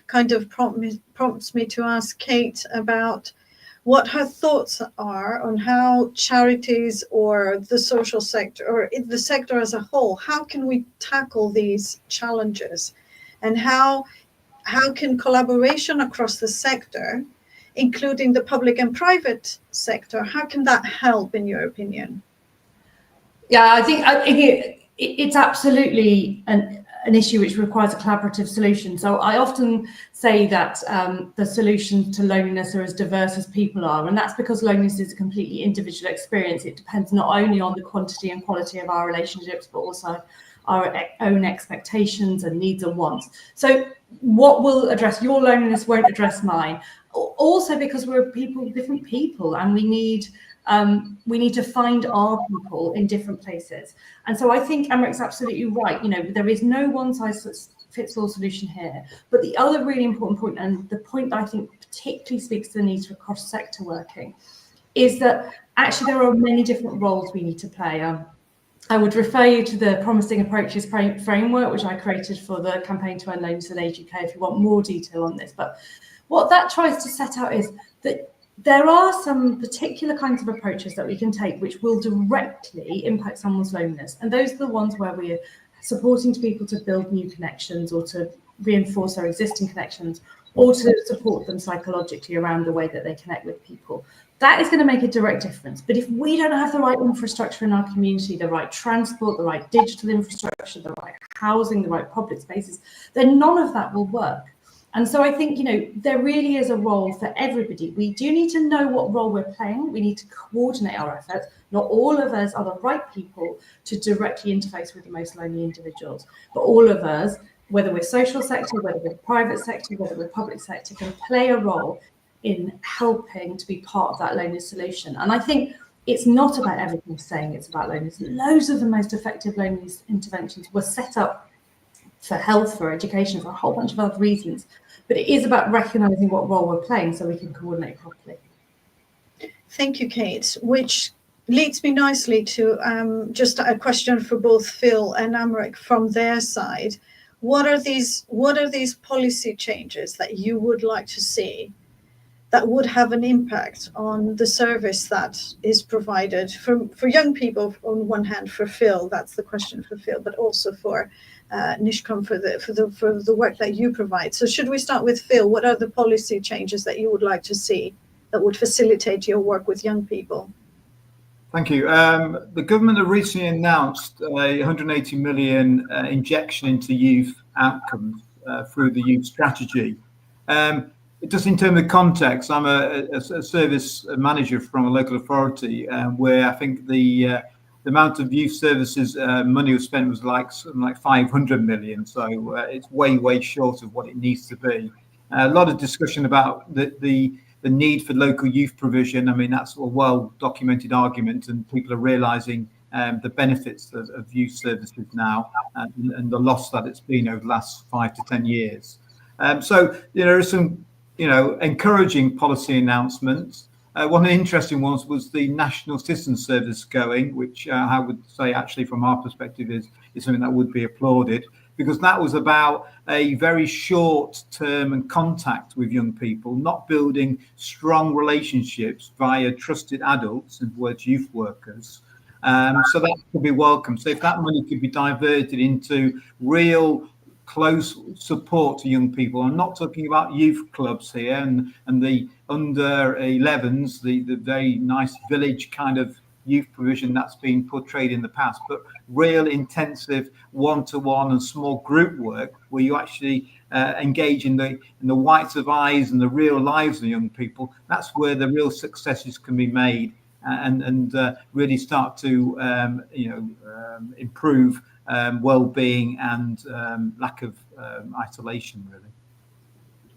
kind of prompts me to ask Kate about what her thoughts are on how charities or the social sector or the sector as a whole, how can we tackle these challenges, and how can collaboration across the sector, including the public and private sector, how can that help, in your opinion? Yeah, I think it's absolutely an issue which requires a collaborative solution. So I often say that the solutions to loneliness are as diverse as people are, and that's because loneliness is a completely individual experience. It depends not only on the quantity and quality of our relationships, but also our own expectations and needs and wants. So what will address your loneliness won't address mine. Also because we're different people, and we need to find our people in different places. And so I think Amrik's absolutely right. You know, there is no one size fits all solution here. But the other really important point, and the point that I think particularly speaks to the need for cross-sector working, is that actually there are many different roles we need to play. I would refer you to the Promising Approaches framework, which I created for the Campaign to End Loneliness in Age UK, if you want more detail on this. But what that tries to set out is that there are some particular kinds of approaches that we can take which will directly impact someone's loneliness. And those are the ones where we're supporting people to build new connections, or to reinforce their existing connections, or to support them psychologically around the way that they connect with people. That is going to make a direct difference. But if we don't have the right infrastructure in our community, the right transport, the right digital infrastructure, the right housing, the right public spaces, then none of that will work. And so I think, you know, there really is a role for everybody. We do need to know what role we're playing. We need to coordinate our efforts. Not all of us are the right people to directly interface with the most lonely individuals, but all of us, whether we're social sector, whether we're private sector, whether we're public sector, can play a role in helping to be part of that loneliness solution. And I think it's not about everything saying it's about loneliness. Loads of the most effective loneliness interventions were set up for health, for education, for a whole bunch of other reasons. But it is about recognising what role we're playing so we can coordinate properly. Thank you, Kate, which leads me nicely to just a question for both Phil and Amrik from their side. What are these policy changes that you would like to see that would have an impact on the service that is provided for young people on one hand? For Phil, that's the question for Phil, but also for Nishcom for the work that you provide. So should we start with Phil? What are the policy changes that you would like to see that would facilitate your work with young people? Thank you. The government have recently announced a 180 million injection into youth outcomes through the youth strategy. Just in terms of context, I'm a service manager from a local authority where I think the amount of youth services money was spent was like 500 million. So it's way short of what it needs to be. A lot of discussion about the need for local youth provision. I mean, that's a well-documented argument, and people are realising the benefits of youth services now and the loss that it's been over the last 5 to 10 years. So there are some, encouraging policy announcements. One of the interesting ones was the National Citizen Service going, which I would say actually from our perspective is something that would be applauded, because that was about a very short term and contact with young people, not building strong relationships via trusted adults, in words youth workers. So that could be welcome. So if that money could be diverted into real close support to young people, I'm not talking about youth clubs here and the under 11s, the very nice village kind of youth provision that's been portrayed in the past, but real intensive one-to-one and small group work where you actually engage in the whites of eyes and the real lives of young people. That's where the real successes can be made and really start to improve well-being and lack of isolation, really.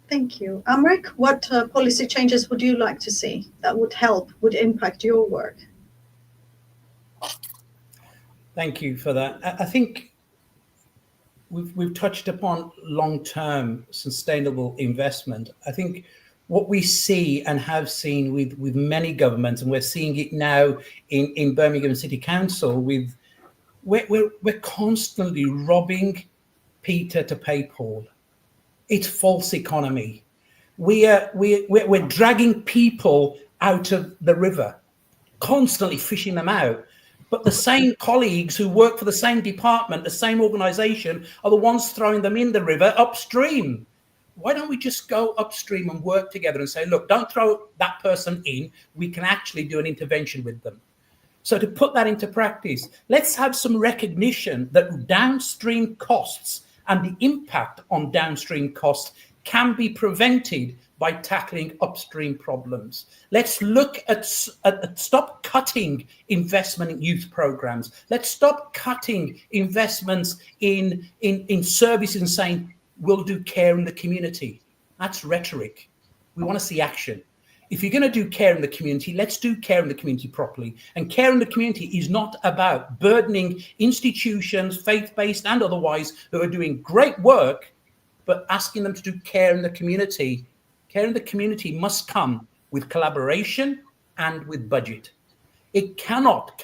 Thank you. Amrik, what policy changes would you like to see that would impact your work? Thank you for that. I think we've touched upon long-term sustainable investment. I think what we see and have seen with many governments, and we're seeing it now in Birmingham City Council, we're constantly robbing Peter to pay Paul. It's false economy. We're dragging people out of the river, constantly fishing them out. But the same colleagues who work for the same department, the same organization, are the ones throwing them in the river upstream. Why don't we just go upstream and work together and say, look, don't throw that person in. We can actually do an intervention with them. So to put that into practice, let's have some recognition that downstream costs and the impact on downstream costs can be prevented by tackling upstream problems. Let's look at stop cutting investment in youth programs. Let's stop cutting investments in services and saying, we'll do care in the community. That's rhetoric. We want to see action. If you're going to do care in the community, let's do care in the community properly. And care in the community is not about burdening institutions, faith-based and otherwise, who are doing great work, but asking them to do care in the community. Care in the community must come with collaboration and with budget. It cannot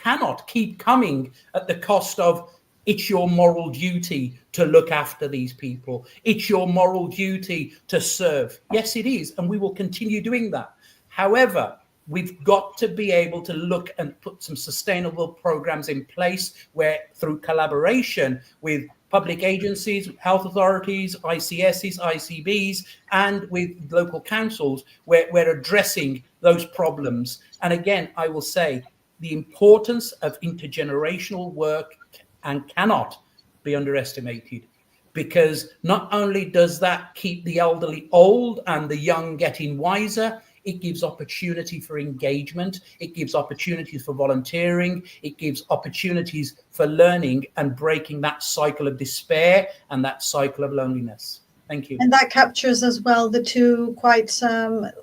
keep coming at the cost of, it's your moral duty to look after these people. It's your moral duty to serve. Yes, it is, and we will continue doing that. However, we've got to be able to look and put some sustainable programs in place where, through collaboration with public agencies, health authorities, ICSs, ICBs, and with local councils, we're addressing those problems. And again, I will say the importance of intergenerational work and cannot be underestimated, because not only does that keep the elderly old and the young getting wiser, it gives opportunity for engagement, it gives opportunities for volunteering, it gives opportunities for learning and breaking that cycle of despair and that cycle of loneliness. Thank you. And that captures as well the two quite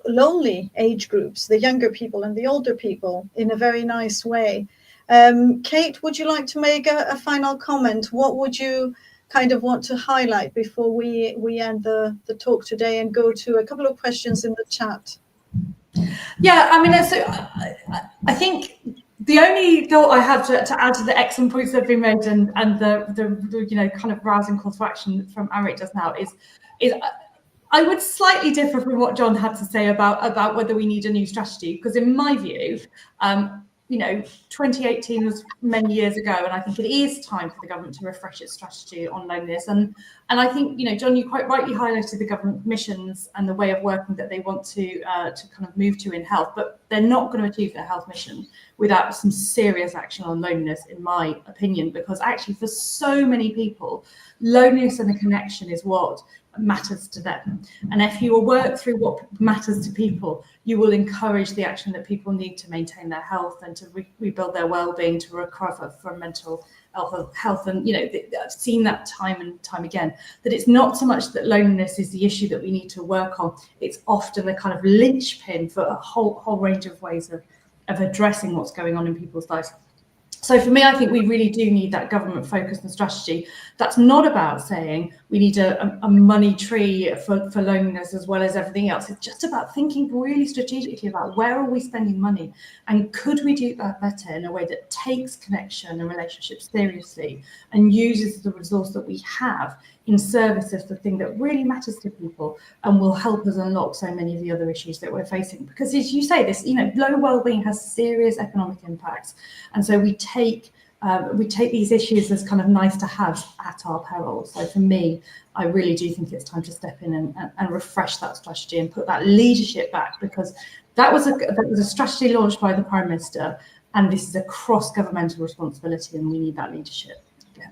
lonely age groups, the younger people and the older people, in a very nice way. Kate, would you like to make a final comment? What would you kind of want to highlight before we end the talk today and go to a couple of questions in the chat? Yeah, I mean, so I think the only thought I have to add to the excellent points that have been made and the you know, kind of rousing call to action from Amrit just now is I would slightly differ from what John had to say about whether we need a new strategy, because in my view, you know, 2018 was many years ago, and I think it is time for the government to refresh its strategy on loneliness. And I think, you know, John, you quite rightly highlighted the government missions and the way of working that they want to kind of move to in health, but they're not going to achieve their health mission without some serious action on loneliness, in my opinion, because actually for so many people, loneliness and a connection is what matters to them. And if you will work through what matters to people, you will encourage the action that people need to maintain their health and to rebuild their well-being, to recover from mental health. And, you know, I've seen that time and time again, that it's not so much that loneliness is the issue that we need to work on. It's often a kind of linchpin for a whole range of ways of addressing what's going on in people's lives. So for me, I think we really do need that government focus and strategy. That's not about saying we need a money tree for loneliness as well as everything else. It's just about thinking really strategically about where are we spending money, and could we do that better in a way that takes connection and relationships seriously and uses the resource that we have in service of the thing that really matters to people and will help us unlock so many of the other issues that we're facing. Because as you say, this, you know, low well-being has serious economic impacts, and so we take these issues as kind of nice to have at our peril. So for me, I really do think it's time to step in and refresh that strategy and put that leadership back, because that was a strategy launched by the Prime Minister, and this is a cross-governmental responsibility, and we need that leadership. Yeah.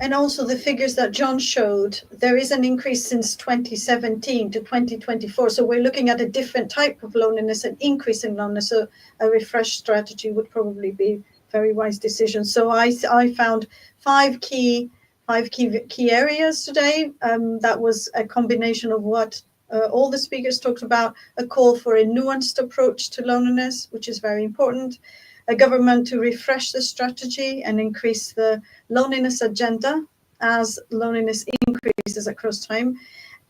And also the figures that John showed, there is an increase since 2017 to 2024. So we're looking at a different type of loneliness, an increase in loneliness. So a refreshed strategy would probably be very wise decision. So I found five key areas today. That was a combination of what all the speakers talked about, a call for a nuanced approach to loneliness, which is very important, a government to refresh the strategy and increase the loneliness agenda as loneliness increases across time,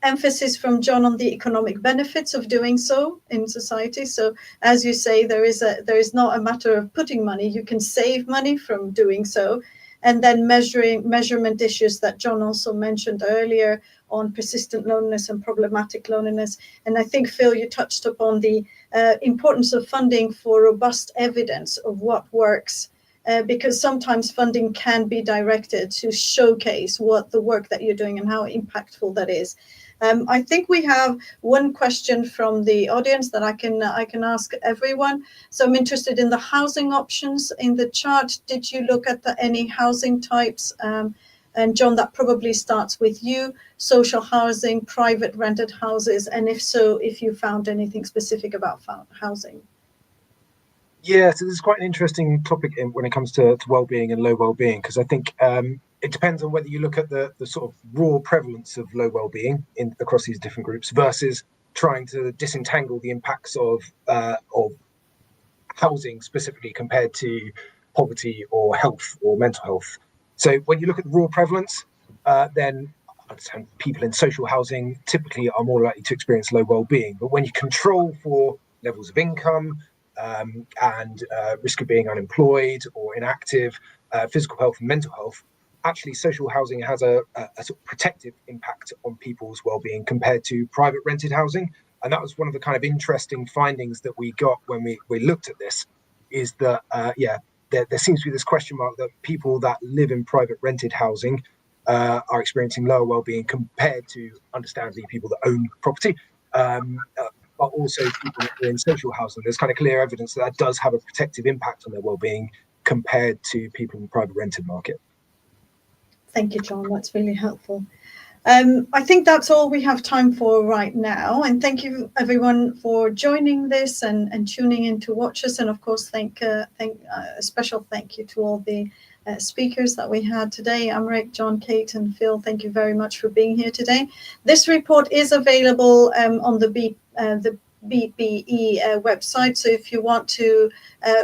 emphasis from John on the economic benefits of doing so in society. So as you say, there is not a matter of putting money. You can save money from doing so. And then measurement issues that John also mentioned earlier on persistent loneliness and problematic loneliness. And I think, Phil, you touched upon the importance of funding for robust evidence of what works, because sometimes funding can be directed to showcase what the work that you're doing and how impactful that is. I think we have one question from the audience that I can ask everyone. So I'm interested in the housing options in the chart. Did you look at any housing types? And John, that probably starts with you. Social housing, private rented houses, and if so, if you found anything specific about housing. Yeah, so this is quite an interesting topic when it comes to well-being and low well-being, because I think it depends on whether you look at the sort of raw prevalence of low well-being across these different groups versus trying to disentangle the impacts of housing specifically compared to poverty or health or mental health. So when you look at the raw prevalence, then I understand people in social housing typically are more likely to experience low well-being. But when you control for levels of income, and risk of being unemployed or inactive, physical health and mental health, actually social housing has a sort of protective impact on people's well-being compared to private rented housing. And that was one of the kind of interesting findings that we got when we looked at this, is that, there seems to be this question mark that people that live in private rented housing are experiencing lower well-being compared to, understandably, people that own property. But also people that are in social housing. There's kind of clear evidence that does have a protective impact on their well-being compared to people in the private rented market. Thank you, John. That's really helpful. I think that's all we have time for right now. And thank you, everyone, for joining this and tuning in to watch us. And of course, a special thank you to all the speakers that we had today. Amrik, John, Kate, and Phil, thank you very much for being here today. This report is available on the BBE website. So if you want to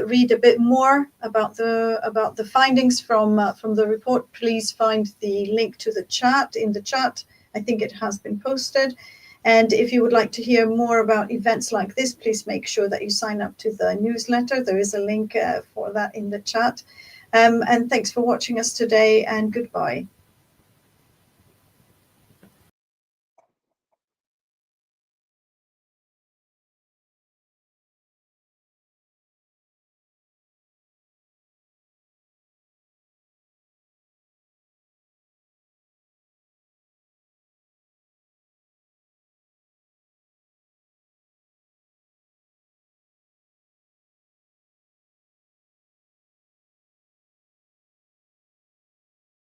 read a bit more about the findings from the report, please find the link to the chat in the chat. I think it has been posted. And if you would like to hear more about events like this, please make sure that you sign up to the newsletter. There is a link for that in the chat. And thanks for watching us today, and goodbye.